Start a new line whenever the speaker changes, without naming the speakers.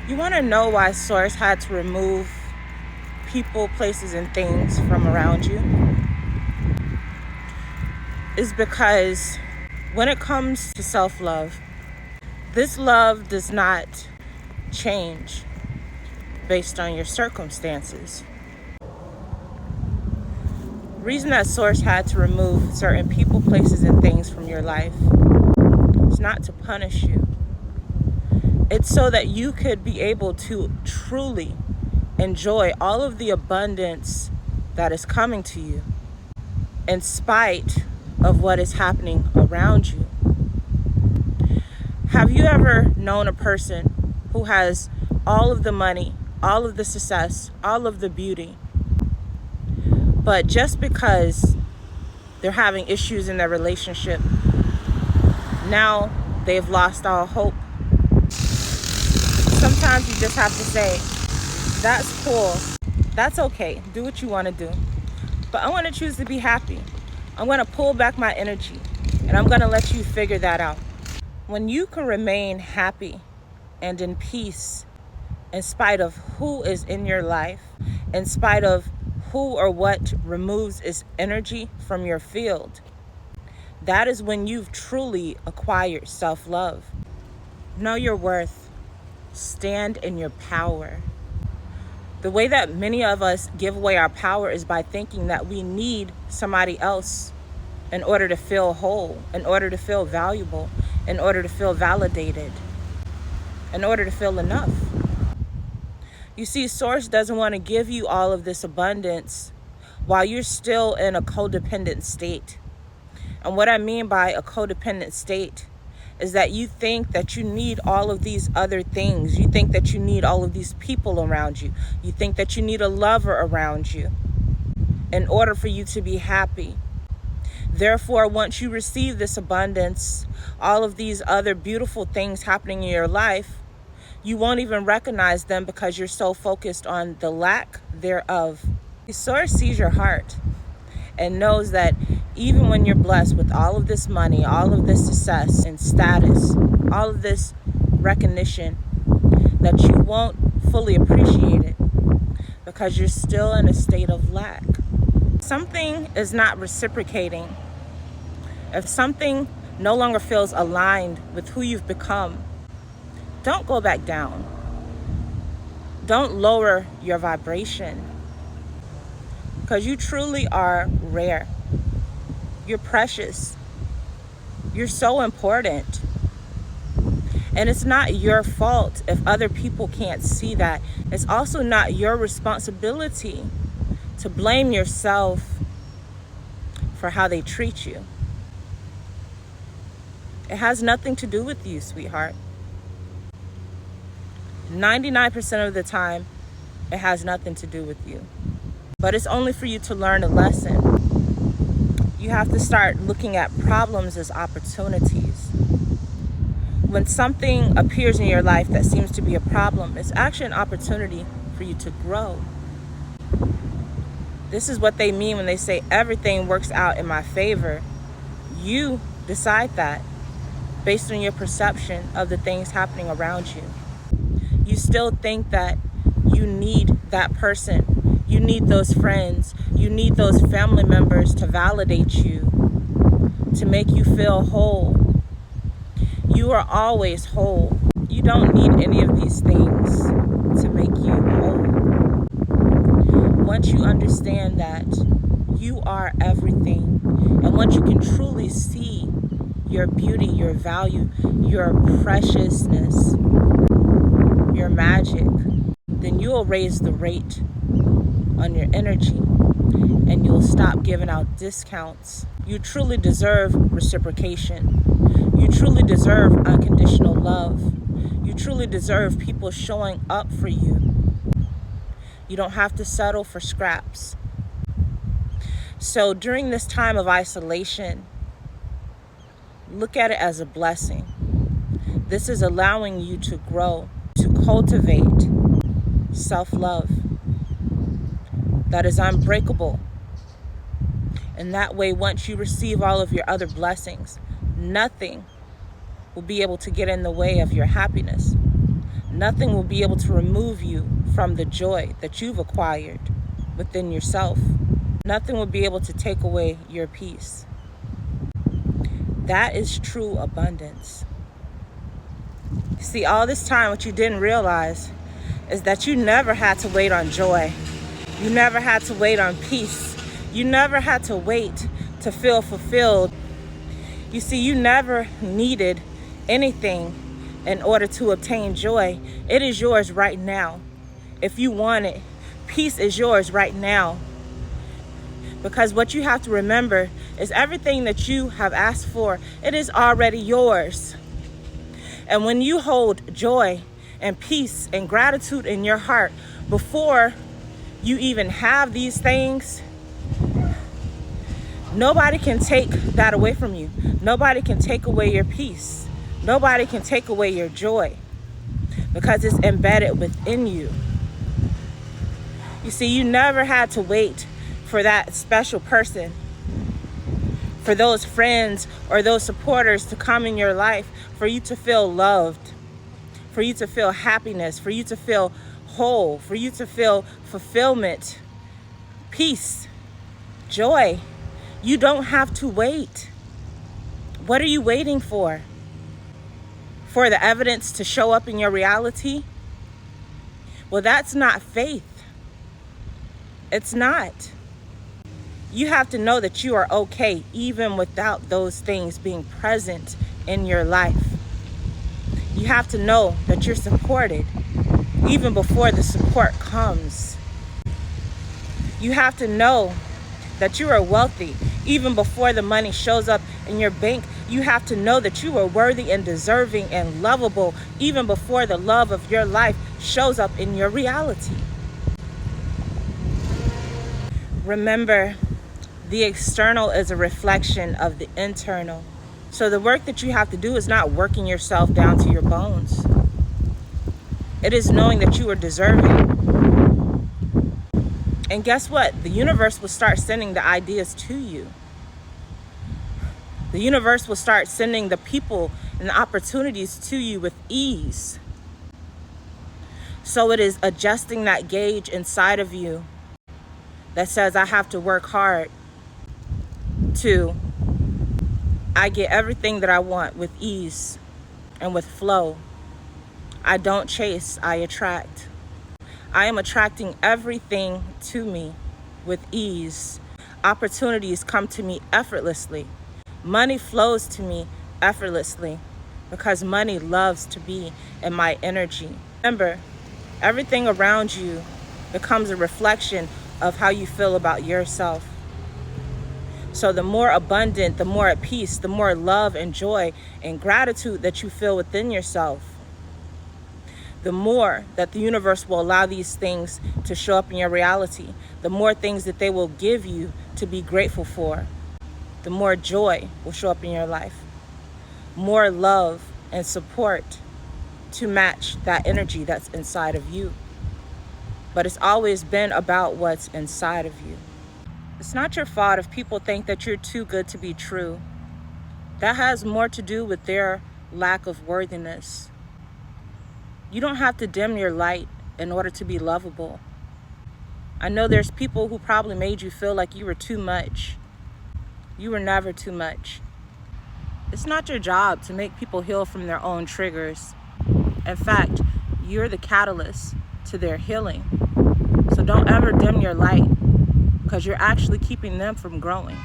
You want to know why Source had to remove people, places, and things from around you? Is because when it comes to self-love, this love does not change based on your circumstances. The reason that Source had to remove certain people, places, and things from your life is not to punish you. It's so that you could be able to truly enjoy all of the abundance that is coming to you in spite of what is happening around you. Have you ever known a person who has all of the money, all of the success, all of the beauty, but just because they're having issues in their relationship, now they've lost all hope? Sometimes you just have to say, that's cool, that's okay, do what you want to do, but I want to choose to be happy. I'm going to pull back my energy and I'm going to let you figure that out. When you can remain happy and in peace in spite of who is in your life, in spite of who or what removes its energy from your field, that is when you've truly acquired self-love. Know your worth. Stand in your power. The way that many of us give away our power is by thinking that we need somebody else in order to feel whole, in order to feel valuable, in order to feel validated, in order to feel enough. You see, Source doesn't want to give you all of this abundance while you're still in a codependent state. And what I mean by a codependent state is that you think that you need all of these other things. You think that you need all of these people around you. You think that you need a lover around you in order for you to be happy. Therefore, once you receive this abundance, all of these other beautiful things happening in your life, you won't even recognize them because you're so focused on the lack thereof. The Source sees your heart and knows that even when you're blessed with all of this money, all of this success and status, all of this recognition, that you won't fully appreciate it because you're still in a state of lack. Something is not reciprocating. If something no longer feels aligned with who you've become, don't go back down. Don't lower your vibration, because you truly are rare. You're precious. You're so important. And it's not your fault if other people can't see that. It's also not your responsibility to blame yourself for how they treat you. It has nothing to do with you, sweetheart. 99% of the time, it has nothing to do with you. But it's only for you to learn a lesson. You have to start looking at problems as opportunities. When something appears in your life that seems to be a problem, it's actually an opportunity for you to grow. This is what they mean when they say everything works out in my favor. You decide that based on your perception of the things happening around you. You still think that you need that person. You need those friends. You need those family members to validate you, to make you feel whole. You are always whole. You don't need any of these things to make you whole. Once you understand that you are everything, and once you can truly see your beauty, your value, your preciousness, your magic, then you will raise the rate on your energy and you'll stop giving out discounts. You truly deserve reciprocation. You truly deserve unconditional love. You truly deserve people showing up for you. You don't have to settle for scraps. So during this time of isolation, look at it as a blessing. This is allowing you to grow, to cultivate self-love that is unbreakable. And that way, once you receive all of your other blessings, nothing will be able to get in the way of your happiness. Nothing will be able to remove you from the joy that you've acquired within yourself. Nothing will be able to take away your peace. That is true abundance. See, all this time, what you didn't realize is that you never had to wait on joy. You never had to wait on peace. You never had to wait to feel fulfilled. You see, you never needed anything in order to obtain joy. It is yours right now. If you want it, peace is yours right now. Because what you have to remember is everything that you have asked for, it is already yours. And when you hold joy and peace and gratitude in your heart before you even have these things, nobody can take that away from you. Nobody can take away your peace. Nobody can take away your joy because it's embedded within you. You see, you never had to wait for that special person, for those friends or those supporters to come in your life for you to feel loved, for you to feel happiness, for you to feel whole, for you to feel fulfillment, peace, joy. You don't have to wait. What are you waiting for? For the evidence to show up in your reality? Well, that's not faith. It's not. You have to know that you are okay even without those things being present in your life. You have to know that you're supported even before the support comes. You have to know that you are wealthy even before the money shows up in your bank. You have to know that you are worthy and deserving and lovable even before the love of your life shows up in your reality. Remember, the external is a reflection of the internal. So the work that you have to do is not working yourself down to your bones. It is knowing that you are deserving. And guess what? The universe will start sending the ideas to you. The universe will start sending the people and the opportunities to you with ease. So it is adjusting that gauge inside of you that says, I have to work hard, to I get everything that I want with ease and with flow. I don't chase, I attract. I am attracting everything to me with ease. Opportunities come to me effortlessly. Money flows to me effortlessly because money loves to be in my energy. Remember, everything around you becomes a reflection of how you feel about yourself. So the more abundant, the more at peace, the more love and joy and gratitude that you feel within yourself, the more that the universe will allow these things to show up in your reality, the more things that they will give you to be grateful for, the more joy will show up in your life, more love and support to match that energy that's inside of you. But it's always been about what's inside of you. It's not your fault if people think that you're too good to be true. That has more to do with their lack of worthiness. You don't have to dim your light in order to be lovable. I know there's people who probably made you feel like you were too much. You were never too much. It's not your job to make people heal from their own triggers. In fact, you're the catalyst to their healing. So don't ever dim your light, because you're actually keeping them from growing.